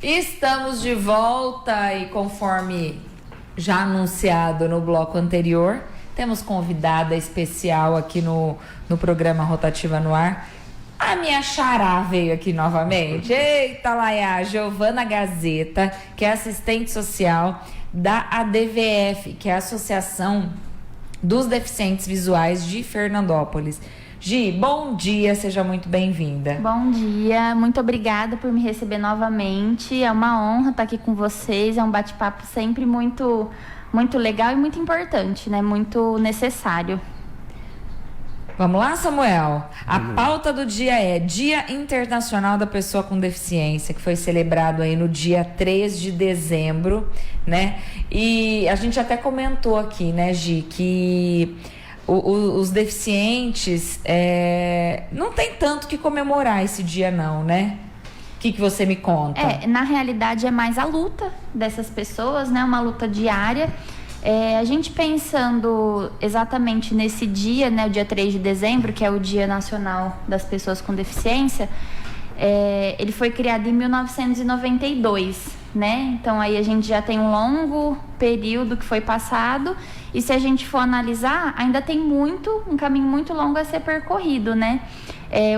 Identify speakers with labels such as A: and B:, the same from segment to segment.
A: Estamos de volta e conforme já anunciado no bloco anterior, temos convidada especial aqui no programa Rotativa no Ar. A minha xará veio aqui novamente. Eita, Laia, Giovana Gazeta, que é assistente social da ADVF, que é a Associação dos Deficientes Visuais de Fernandópolis. Gi, bom dia, seja muito bem-vinda.
B: Bom dia, muito obrigada por me receber novamente. É uma honra estar aqui com vocês, é um bate-papo sempre muito legal e muito importante, né? Muito necessário.
A: Vamos lá, Samuel? A pauta do dia é Dia Internacional da Pessoa com Deficiência, que foi celebrado aí no dia 3 de dezembro, né? E a gente até comentou aqui, né, Gi, que os deficientes não tem tanto que comemorar esse dia não, né? O que você me conta?
B: Na realidade é mais a luta dessas pessoas, né? Uma luta diária. A gente pensando exatamente nesse dia, né? O dia 3 de dezembro, que é o Dia Nacional das Pessoas com Deficiência, ele foi criado em 1992, né? Então aí a gente já tem um longo período que foi passado e se a gente for analisar, ainda tem um caminho muito longo a ser percorrido, né?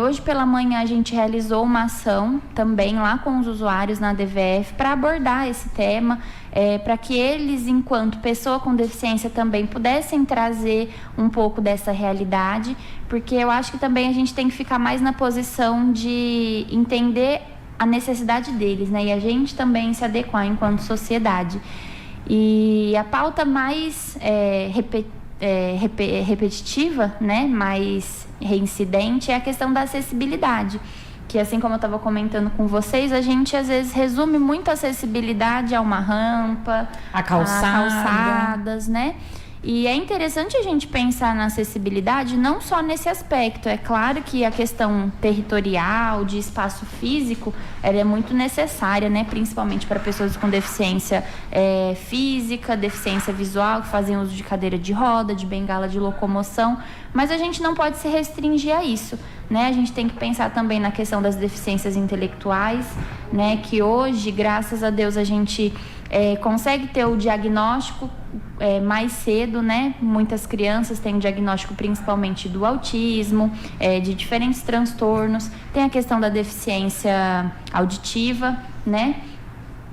B: Hoje pela manhã a gente realizou uma ação também lá com os usuários na ADVF para abordar esse tema, para que eles, enquanto pessoa com deficiência, também pudessem trazer um pouco dessa realidade, porque eu acho que também a gente tem que ficar mais na posição de entender a necessidade deles, né? E a gente também se adequar enquanto sociedade. E a pauta mais repetitiva, né? Mais reincidente é a questão da acessibilidade. Que assim como eu estava comentando com vocês, a gente às vezes resume muito a acessibilidade a uma rampa,
A: a
B: calçadas, né? E é interessante a gente pensar na acessibilidade não só nesse aspecto. É claro que a questão territorial, de espaço físico, ela é muito necessária, né? Principalmente para pessoas com deficiência física, deficiência visual, que fazem uso de cadeira de roda, de bengala de locomoção. Mas a gente não pode se restringir a isso, né? A gente tem que pensar também na questão das deficiências intelectuais, né? Que hoje, graças a Deus, a gente consegue ter o diagnóstico mais cedo, né? Muitas crianças têm o diagnóstico principalmente do autismo, de diferentes transtornos. Tem a questão da deficiência auditiva, né?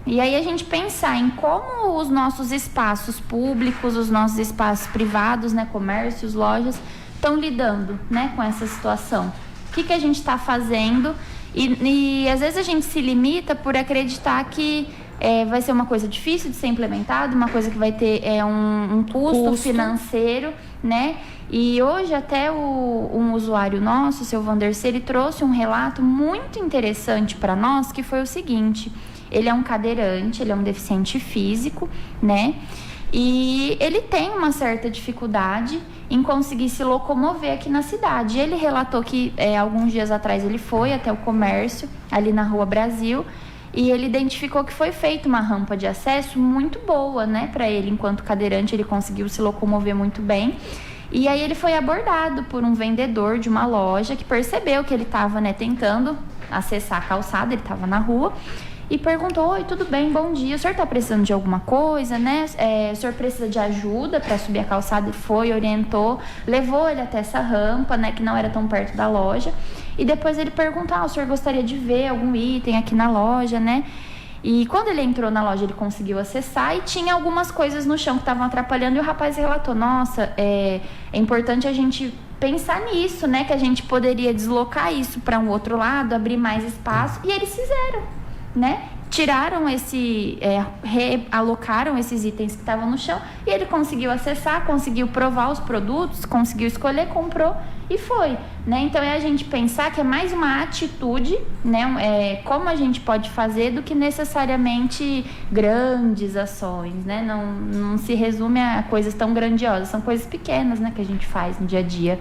B: E aí a gente pensar em como os nossos espaços públicos, os nossos espaços privados, né? Comércios, lojas, estão lidando, né? Com essa situação. O que a gente está fazendo? E às vezes a gente se limita por acreditar que vai ser uma coisa difícil de ser implementada, uma coisa que vai ter um custo financeiro, né? E hoje até um usuário nosso, o seu Vandercy, ele trouxe um relato muito interessante para nós, que foi o seguinte: ele é um cadeirante, ele é um deficiente físico, né? E ele tem uma certa dificuldade em conseguir se locomover aqui na cidade. Ele relatou que alguns dias atrás ele foi até o comércio, ali na Rua Brasil, e ele identificou que foi feita uma rampa de acesso muito boa, né, para ele. Enquanto cadeirante, ele conseguiu se locomover muito bem. E aí ele foi abordado por um vendedor de uma loja que percebeu que ele estava, né, tentando acessar a calçada, ele estava na rua, e perguntou: oi, tudo bem, bom dia, o senhor está precisando de alguma coisa, né? O senhor precisa de ajuda para subir a calçada? Ele foi, orientou, levou ele até essa rampa, né, que não era tão perto da loja. E depois ele perguntou: o senhor gostaria de ver algum item aqui na loja, né? E quando ele entrou na loja, ele conseguiu acessar e tinha algumas coisas no chão que estavam atrapalhando. E o rapaz relatou: nossa, é importante a gente pensar nisso, né? Que a gente poderia deslocar isso para um outro lado, abrir mais espaço. E eles fizeram, né? Tiraram realocaram esses itens que estavam no chão e ele conseguiu acessar, conseguiu provar os produtos, conseguiu escolher, comprou e foi, né? Então a gente pensar que é mais uma atitude, né? Como a gente pode fazer do que necessariamente grandes ações, né? Não se resume a coisas tão grandiosas, são coisas pequenas, né? Que a gente faz no dia a dia.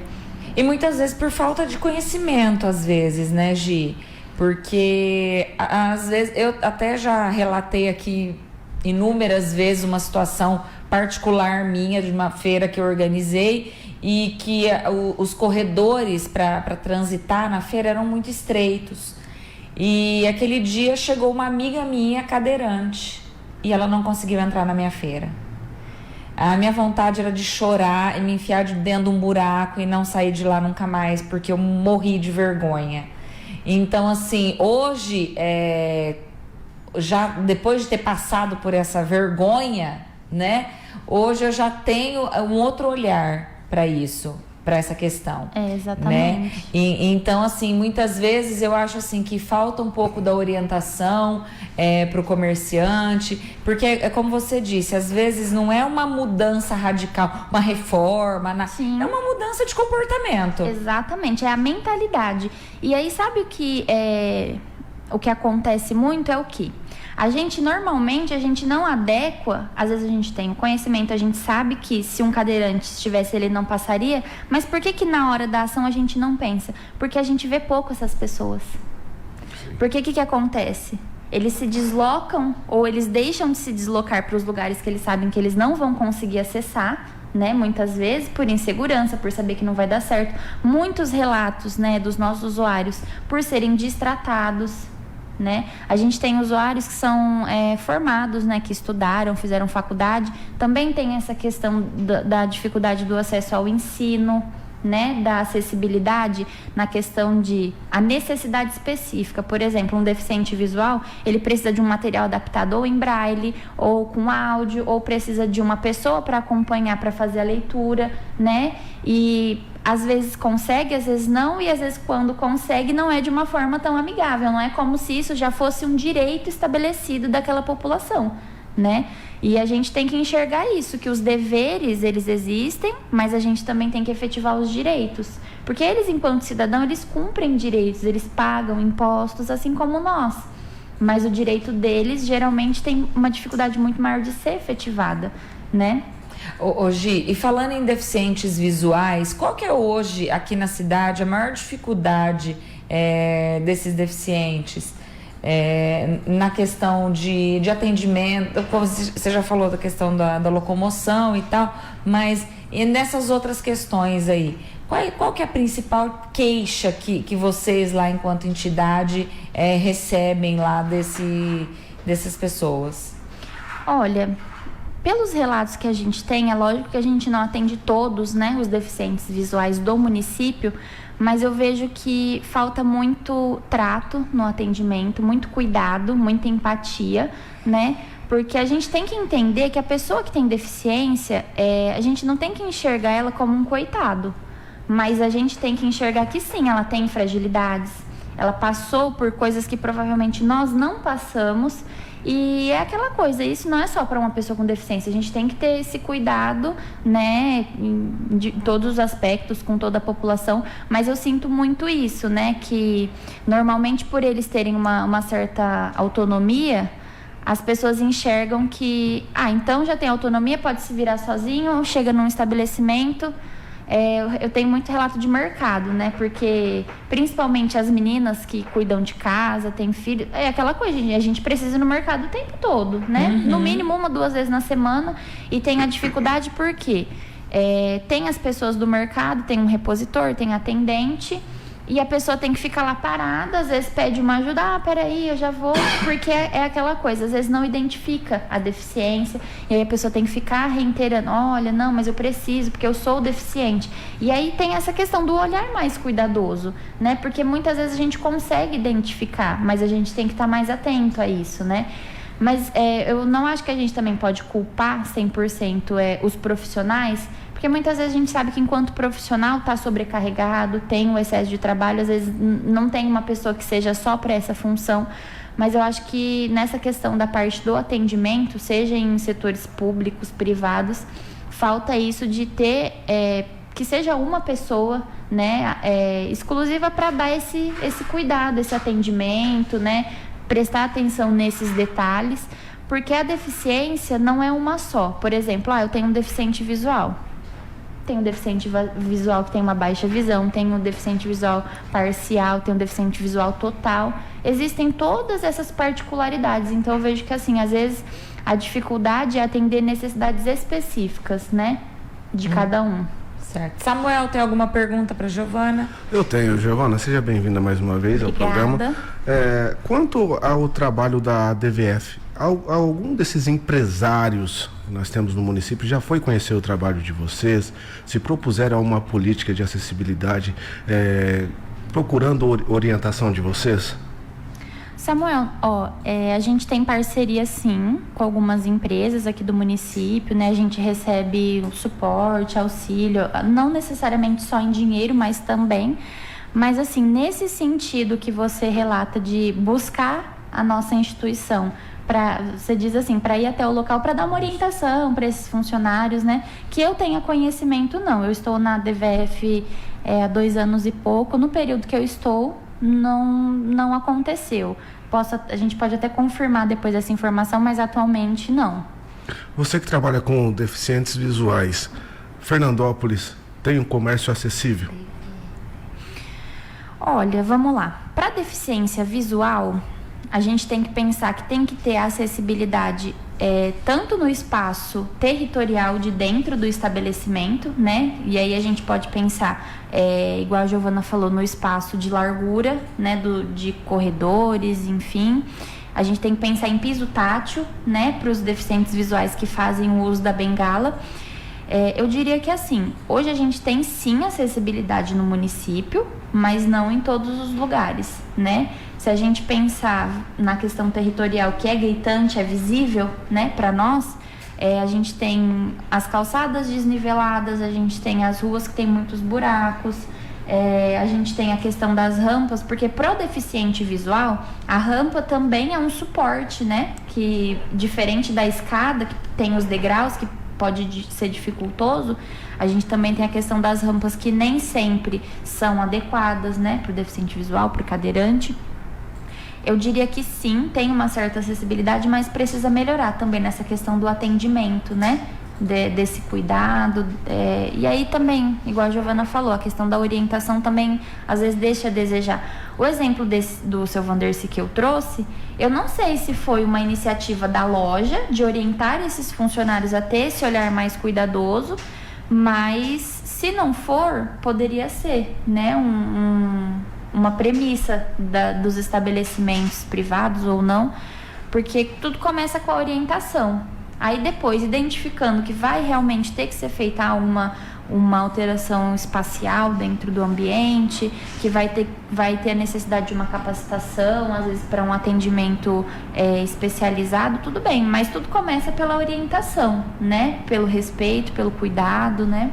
A: E muitas vezes por falta de conhecimento, às vezes, né, Gi? Porque às vezes eu até já relatei aqui inúmeras vezes uma situação particular minha de uma feira que eu organizei e que os corredores para transitar na feira eram muito estreitos. E aquele dia chegou uma amiga minha cadeirante e ela não conseguiu entrar na minha feira. A minha vontade era de chorar e me enfiar de dentro de um buraco e não sair de lá nunca mais, porque eu morri de vergonha. Então, assim, hoje, já depois de ter passado por essa vergonha, né? Hoje eu já tenho um outro olhar para isso, para essa questão.
B: Exatamente.
A: Né? Então, assim, muitas vezes eu acho assim que falta um pouco da orientação para o comerciante, porque é como você disse, às vezes não é uma mudança radical, uma reforma, é uma mudança de comportamento.
B: Exatamente, é a mentalidade. E aí, sabe o que acontece muito é o quê? Normalmente, a gente não adequa, às vezes a gente tem o conhecimento, a gente sabe que se um cadeirante estivesse, ele não passaria, mas por que na hora da ação a gente não pensa? Porque a gente vê pouco essas pessoas. Porque o que acontece? Eles se deslocam ou eles deixam de se deslocar para os lugares que eles sabem que eles não vão conseguir acessar, né? Muitas vezes por insegurança, por saber que não vai dar certo. Muitos relatos, né, dos nossos usuários por serem destratados, né? A gente tem usuários que são formados, né, que estudaram, fizeram faculdade. Também tem essa questão da dificuldade do acesso ao ensino, né, da acessibilidade na questão de a necessidade específica. Por exemplo, um deficiente visual, ele precisa de um material adaptado ou em braille, ou com áudio, ou precisa de uma pessoa para acompanhar, para fazer a leitura, né? E às vezes consegue, às vezes não, e às vezes quando consegue não é de uma forma tão amigável, não é como se isso já fosse um direito estabelecido daquela população, né? E a gente tem que enxergar isso, que os deveres, eles existem, mas a gente também tem que efetivar os direitos. Porque eles, enquanto cidadão, eles cumprem direitos, eles pagam impostos, assim como nós. Mas o direito deles, geralmente, tem uma dificuldade muito maior de ser efetivada, né?
A: Ô Gi, e falando em deficientes visuais, qual que é hoje, aqui na cidade, a maior dificuldade desses deficientes? Na questão de atendimento, você já falou da questão da locomoção e tal, mas e nessas outras questões aí, qual que é a principal queixa que vocês lá enquanto entidade recebem lá dessas pessoas?
B: Olha, pelos relatos que a gente tem, é lógico que a gente não atende todos, né, os deficientes visuais do município, mas eu vejo que falta muito trato no atendimento, muito cuidado, muita empatia, né? Porque a gente tem que entender que a pessoa que tem deficiência, a gente não tem que enxergar ela como um coitado, mas a gente tem que enxergar que sim, ela tem fragilidades, ela passou por coisas que provavelmente nós não passamos. E é aquela coisa, isso não é só para uma pessoa com deficiência, a gente tem que ter esse cuidado, né, de todos os aspectos, com toda a população, mas eu sinto muito isso, né, que normalmente por eles terem uma certa autonomia, as pessoas enxergam que, então já tem autonomia, pode se virar sozinho, chega num estabelecimento. Eu tenho muito relato de mercado, né? Porque principalmente as meninas que cuidam de casa, têm filho, é aquela coisa, a gente precisa ir no mercado o tempo todo, né?
A: Uhum.
B: No mínimo 1, 2 vezes na semana, e tem a dificuldade porque tem as pessoas do mercado, tem um repositor, tem atendente, e a pessoa tem que ficar lá parada, às vezes pede uma ajuda, peraí, eu já vou, porque é aquela coisa, às vezes não identifica a deficiência, e aí a pessoa tem que ficar reiterando, olha, não, mas eu preciso, porque eu sou deficiente. E aí tem essa questão do olhar mais cuidadoso, né, porque muitas vezes a gente consegue identificar, mas a gente tem que estar mais atento a isso, né. Mas eu não acho que a gente também pode culpar 100% os profissionais, porque muitas vezes a gente sabe que enquanto profissional está sobrecarregado, tem um excesso de trabalho, às vezes não tem uma pessoa que seja só para essa função, mas eu acho que nessa questão da parte do atendimento, seja em setores públicos, privados, falta isso de ter, que seja uma pessoa, né, exclusiva para dar esse cuidado, esse atendimento, né, prestar atenção nesses detalhes, porque a deficiência não é uma só. Por exemplo, eu tenho um deficiente visual. Tem um deficiente visual que tem uma baixa visão, tem um deficiente visual parcial, tem um deficiente visual total. Existem todas essas particularidades. Então, eu vejo que, assim, às vezes, a dificuldade é atender necessidades específicas, né? De cada um.
A: Certo. Samuel, tem alguma pergunta para Giovana?
C: Eu tenho, Giovana. Seja bem-vinda mais uma vez ao programa. Quanto ao trabalho da DVF, algum desses empresários que nós temos no município já foi conhecer o trabalho de vocês? Se propuseram uma política de acessibilidade, procurando orientação de vocês?
B: Samuel, a gente tem parceria sim com algumas empresas aqui do município, né? A gente recebe suporte, auxílio, não necessariamente só em dinheiro, mas também. Mas assim, nesse sentido que você relata de buscar a nossa instituição, você diz assim, para ir até o local para dar uma orientação para esses funcionários, né? Que eu tenha conhecimento, não. Eu estou na DVF há 2 anos e pouco. No período que eu estou, não aconteceu. A gente pode até confirmar depois essa informação, mas atualmente não.
C: Você que trabalha com deficientes visuais, Fernandópolis tem um comércio acessível?
B: Olha, vamos lá. Para deficiência visual, a gente tem que pensar que tem que ter acessibilidade tanto no espaço territorial de dentro do estabelecimento, né? E aí a gente pode pensar, igual a Giovana falou, no espaço de largura, né? De corredores, enfim. A gente tem que pensar em piso tátil, né? Para os deficientes visuais que fazem o uso da bengala. Eu diria que assim, hoje a gente tem sim acessibilidade no município, mas não em todos os lugares, né? Se a gente pensar na questão territorial, que é gritante, é visível, né, para nós, a gente tem as calçadas desniveladas, a gente tem as ruas que tem muitos buracos, a gente tem a questão das rampas, porque pro deficiente visual, a rampa também é um suporte, né, que diferente da escada, que tem os degraus, que pode ser dificultoso, a gente também tem a questão das rampas que nem sempre são adequadas, né, pro deficiente visual, pro cadeirante. Eu diria que sim, tem uma certa acessibilidade, mas precisa melhorar também nessa questão do atendimento, né? Desse cuidado. E aí também, igual a Giovana falou, a questão da orientação também às vezes deixa a desejar. O exemplo do seu Vandercy que eu trouxe, eu não sei se foi uma iniciativa da loja de orientar esses funcionários a ter esse olhar mais cuidadoso, mas se não for, poderia ser, né? Uma premissa dos estabelecimentos privados ou não, porque tudo começa com a orientação. Aí depois, identificando que vai realmente ter que ser feita uma alteração espacial dentro do ambiente, que vai ter a necessidade de uma capacitação, às vezes para um atendimento especializado, tudo bem, mas tudo começa pela orientação, né? Pelo respeito, pelo cuidado, né?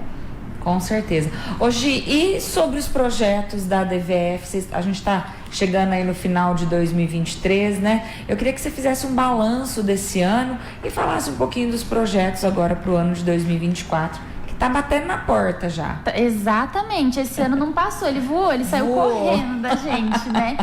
A: Com certeza. Hoje, e sobre os projetos da DVF, a gente está chegando aí no final de 2023, né? Eu queria que você fizesse um balanço desse ano e falasse um pouquinho dos projetos agora para o ano de 2024, que está batendo na porta já.
B: Exatamente, esse ano não passou, ele voou, ele saiu correndo da gente, né?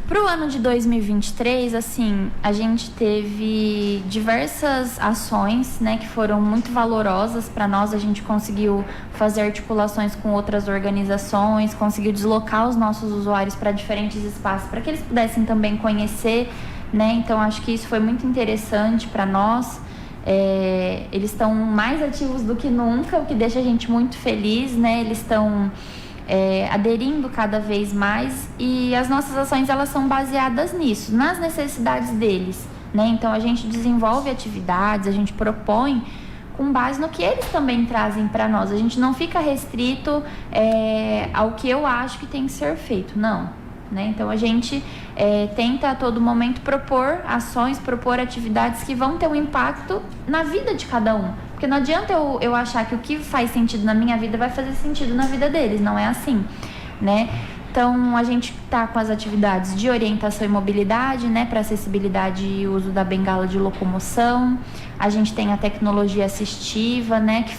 B: Pro ano de 2023, assim, a gente teve diversas ações, né, que foram muito valorosas para nós. A gente conseguiu fazer articulações com outras organizações, conseguiu deslocar os nossos usuários para diferentes espaços, para que eles pudessem também conhecer, né? Então, acho que isso foi muito interessante para nós. Eles estão mais ativos do que nunca, o que deixa a gente muito feliz, né? Eles estão aderindo cada vez mais, e as nossas ações elas são baseadas nisso, nas necessidades deles, né? Então a gente desenvolve atividades, a gente propõe com base no que eles também trazem para nós. A gente não fica restrito ao que eu acho que tem que ser feito, não, né? Então a gente tenta a todo momento propor ações, propor atividades que vão ter um impacto na vida de cada um. Porque não adianta eu achar que o que faz sentido na minha vida vai fazer sentido na vida deles, não é assim, né? Então, a gente está com as atividades de orientação e mobilidade, né, para acessibilidade e uso da bengala de locomoção. A gente tem a tecnologia assistiva, né, que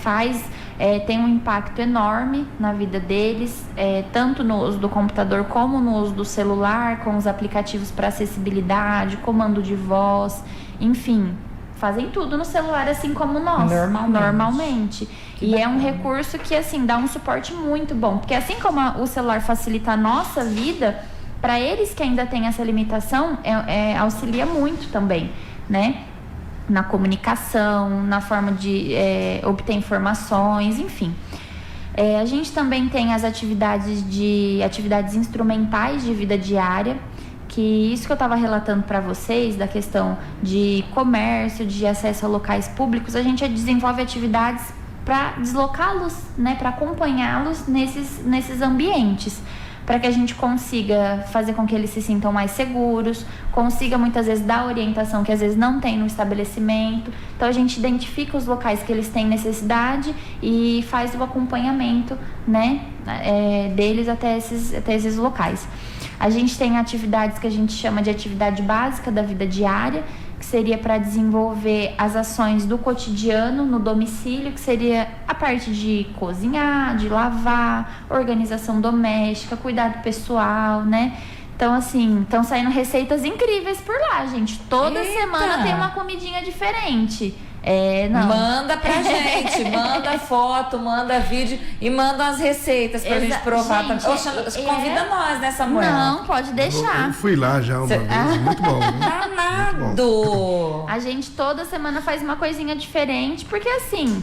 B: tem um impacto enorme na vida deles, tanto no uso do computador como no uso do celular, com os aplicativos para acessibilidade, comando de voz, enfim. Fazem tudo no celular, assim como nós. Normalmente. E é um recurso que, assim, dá um suporte muito bom. Porque assim como o celular facilita a nossa vida, para eles que ainda têm essa limitação, auxilia muito também, né? na comunicação, na forma de obter informações, enfim. A gente também tem as atividades instrumentais de vida diária, que isso que eu estava relatando para vocês, da questão de comércio, de acesso a locais públicos, a gente desenvolve atividades para deslocá-los, né, para acompanhá-los nesses ambientes, para que a gente consiga fazer com que eles se sintam mais seguros, consiga muitas vezes dar orientação que às vezes não tem no estabelecimento. Então a gente identifica os locais que eles têm necessidade e faz o acompanhamento, né, deles até esses locais. A gente tem atividades que a gente chama de atividade básica da vida diária, que seria para desenvolver as ações do cotidiano no domicílio, que seria a parte de cozinhar, de lavar, organização doméstica, cuidado pessoal, né? Então, assim, estão saindo receitas incríveis por lá, gente. Toda semana tem uma comidinha diferente.
A: Manda pra gente, manda foto, manda vídeo e manda as receitas pra gente provar. Gente, convida nós, né, Samuel?
B: Não, pode deixar.
C: Eu fui lá já uma vez, muito bom.
A: Danado!
B: A gente toda semana faz uma coisinha diferente, porque assim,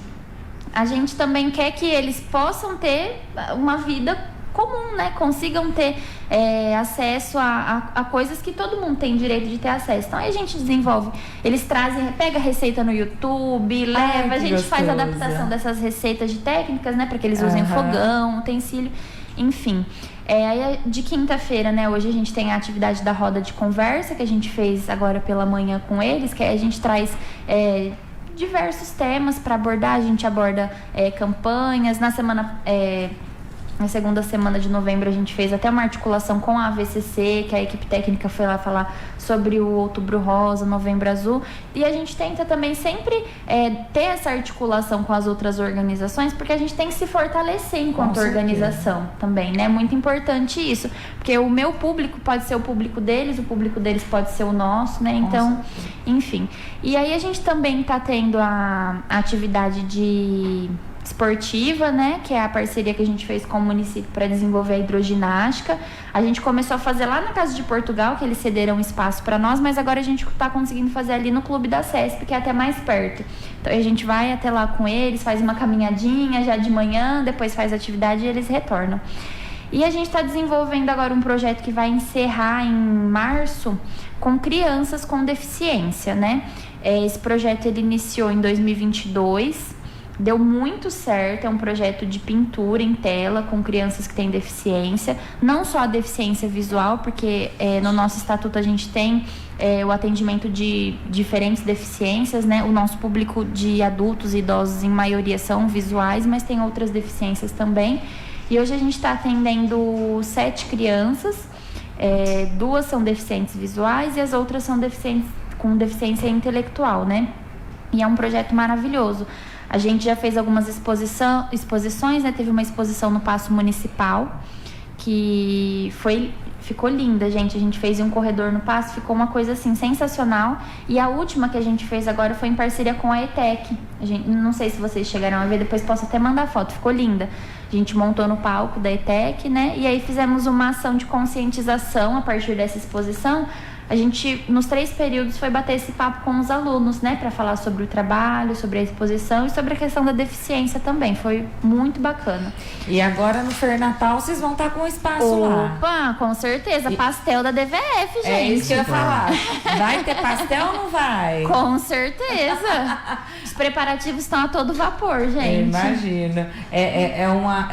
B: a gente também quer que eles possam ter uma vida comum, né? Consigam ter acesso a coisas que todo mundo tem direito de ter acesso. Então aí a gente desenvolve, eles pega a receita no YouTube, leva, a gente faz a adaptação dessas receitas de técnicas, né? Para que eles usem fogão, utensílio, enfim. Aí de quinta-feira, né? Hoje a gente tem a atividade da roda de conversa que a gente fez agora pela manhã com eles, que aí a gente traz diversos temas para abordar. A gente aborda campanhas. Na segunda semana de novembro a gente fez até uma articulação com a AVCC, que a equipe técnica foi lá falar sobre o Outubro Rosa, Novembro Azul. E a gente tenta também sempre ter essa articulação com as outras organizações, porque a gente tem que se fortalecer enquanto organização também, né? É muito importante isso, porque o meu público pode ser o público deles pode ser o nosso, né? Então, enfim. E aí a gente também está tendo a atividade esportiva, né, que é a parceria que a gente fez com o município para desenvolver a hidroginástica. A gente começou a fazer lá na Casa de Portugal, que eles cederam espaço para nós, mas agora a gente está conseguindo fazer ali no Clube da CESP, que é até mais perto. Então a gente vai até lá com eles, faz uma caminhadinha já de manhã, depois faz atividade e eles retornam. E a gente está desenvolvendo agora um projeto que vai encerrar em março com crianças com deficiência, né? Esse projeto ele iniciou em 2022. Deu muito certo, é um projeto de pintura em tela com crianças que têm deficiência, não só a deficiência visual, porque no nosso estatuto a gente tem o atendimento de diferentes deficiências, né? O nosso público de adultos e idosos, em maioria, são visuais, mas tem outras deficiências também. E hoje a gente está atendendo 7 crianças, 2 são deficientes visuais e as outras são com deficiência intelectual, né? E é um projeto maravilhoso. A gente já fez algumas exposições, né? Teve uma exposição no Paço Municipal, que ficou linda, gente. A gente fez um corredor no Paço, ficou uma coisa assim sensacional. E a última que a gente fez agora foi em parceria com a ETEC. Não sei se vocês chegaram a ver, depois posso até mandar foto, ficou linda. A gente montou no palco da ETEC, né? E aí fizemos uma ação de conscientização a partir dessa exposição. A gente, nos 3 períodos, foi bater esse papo com os alunos, né? Para falar sobre o trabalho, sobre a exposição e sobre a questão da deficiência também. Foi muito bacana.
A: E agora no Fernatal vocês vão estar com o espaço lá.
B: Opa, com certeza. Pastel da DVF, gente.
A: É isso que eu ia falar. Vai ter pastel ou não vai?
B: Com certeza. Os preparativos estão a todo vapor, gente.
A: Imagino. É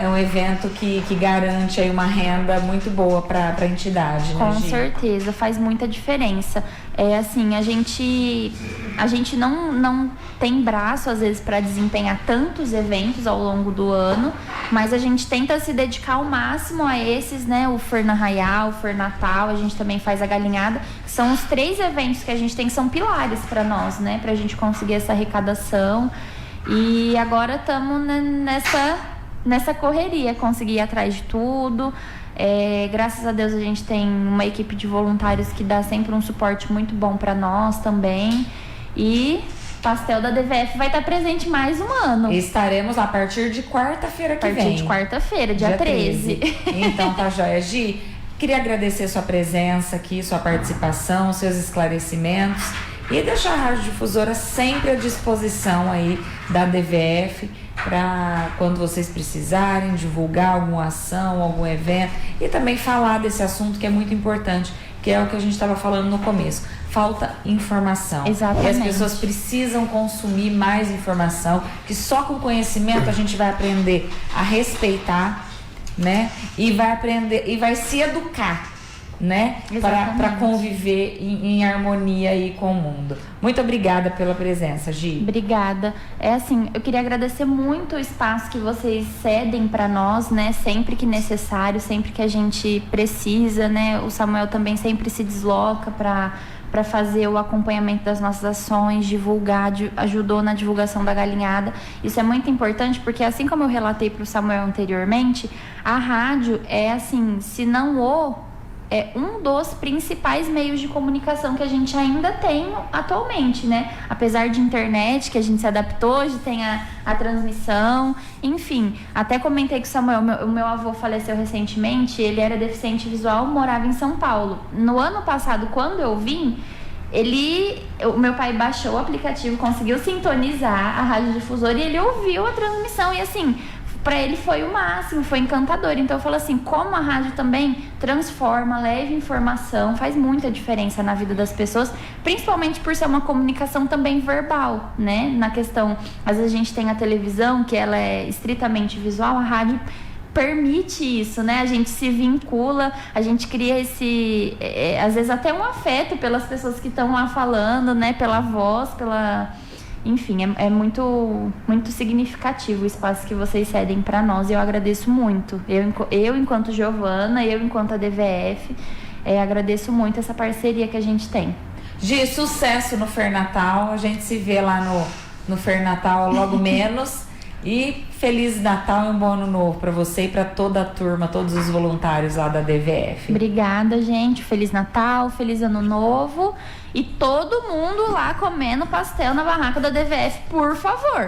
A: um evento que garante aí uma renda muito boa para a entidade, né,
B: Com certeza, faz muita diferença. Assim, a gente não tem braço, às vezes, para desempenhar tantos eventos ao longo do ano, mas a gente tenta se dedicar ao máximo a esses, né? O Fernarraial, o Fernatal, a gente também faz a Galinhada, que são os 3 eventos que a gente tem que são pilares para nós, né? Pra gente conseguir essa arrecadação. E agora estamos nessa correria, conseguir ir atrás de tudo. Graças a Deus a gente tem uma equipe de voluntários que dá sempre um suporte muito bom para nós também. E Pastel da DVF vai estar presente mais um ano.
A: Estaremos lá a partir de quarta-feira que vem. A partir
B: de quarta-feira, dia 13.
A: Então tá joia, Gi. Queria agradecer sua presença aqui, sua participação, seus esclarecimentos. e deixar a Rádio Difusora sempre à disposição aí da DVF para quando vocês precisarem divulgar alguma ação, algum evento e também falar desse assunto que é muito importante, que é o que a gente estava falando no começo. Falta informação.
B: Exatamente.
A: E as pessoas precisam consumir mais informação, que só com conhecimento a gente vai aprender a respeitar, né? E vai aprender e vai se educar, né? Para conviver em harmonia aí com o mundo. Muito obrigada pela presença, Gi.
B: Obrigada. É assim, eu queria agradecer muito o espaço que vocês cedem para nós, né? Sempre que necessário, sempre que a gente precisa, né? O Samuel também sempre se desloca para fazer o acompanhamento das nossas ações, divulgar, ajudou na divulgação da galinhada. Isso é muito importante porque, assim como eu relatei para o Samuel anteriormente, a rádio é assim, se não é um dos principais meios de comunicação que a gente ainda tem atualmente, né? Apesar de internet, que a gente se adaptou, hoje tem a transmissão, enfim. Até comentei com o Samuel, o meu avô faleceu recentemente, ele era deficiente visual, morava em São Paulo. No ano passado, quando eu vim, o meu pai baixou o aplicativo, conseguiu sintonizar a Rádio Difusora e ele ouviu a transmissão e assim... Para ele foi o máximo, foi encantador. Então eu falo assim, como a rádio também transforma, leva informação, faz muita diferença na vida das pessoas, principalmente por ser uma comunicação também verbal, né? Na questão, às vezes a gente tem a televisão, que ela é estritamente visual, a rádio permite isso, né? A gente se vincula, a gente cria às vezes até um afeto pelas pessoas que estão lá falando, né? Pela voz, Enfim, é muito, muito significativo o espaço que vocês cedem para nós e eu agradeço muito. Eu enquanto Giovana, eu enquanto a DVF, agradeço muito essa parceria que a gente tem.
A: Gi, sucesso no Fernatal. A gente se vê lá no Fernatal logo menos. E Feliz Natal e um bom ano novo para você e para toda a turma, todos os voluntários lá da DVF.
B: Obrigada, gente. Feliz Natal, feliz ano novo. E todo mundo lá comendo pastel na barraca da DVF, por favor.